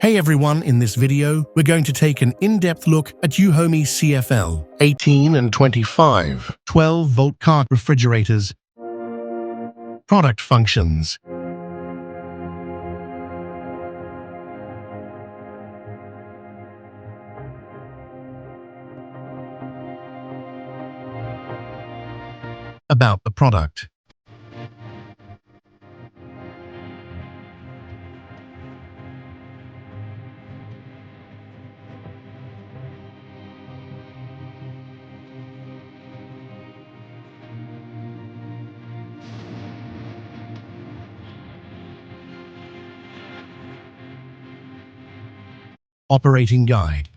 Hey everyone, in this video, we're going to take an in-depth look at EUHOMY CFL-18 and 25 12-volt cart refrigerators. Product functions. About the product. Operating guide.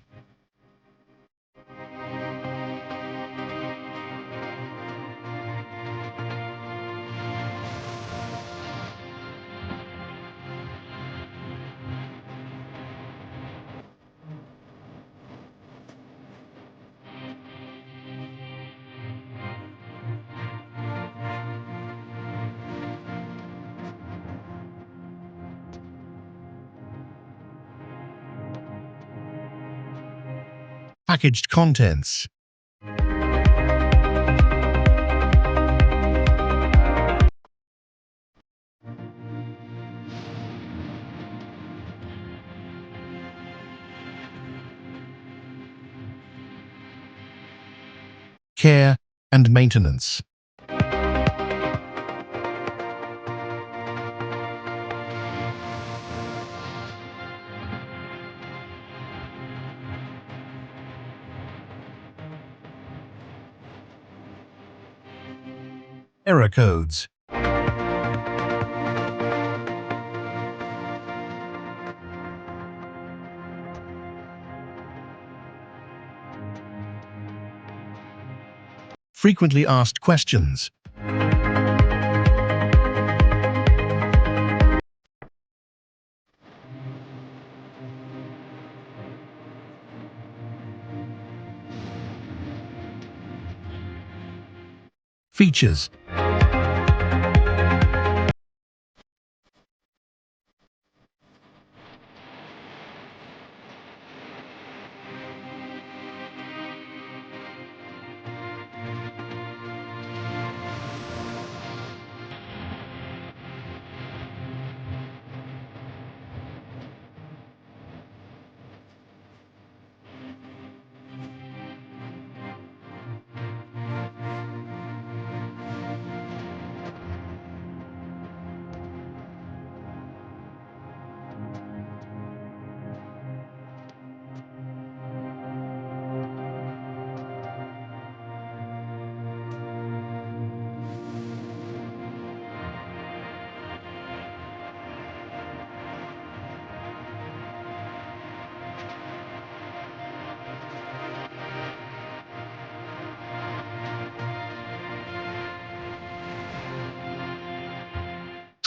Packaged contents. Care and maintenance. Error codes. Frequently asked questions. Features.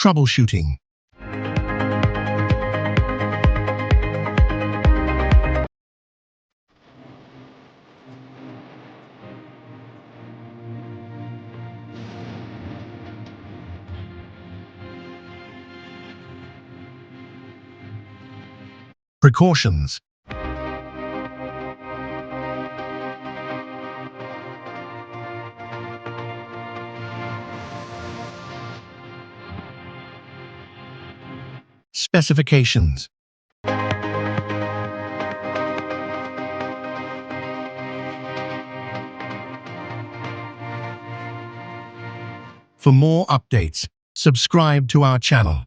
Troubleshooting. Precautions. Specifications. For more updates, subscribe to our channel.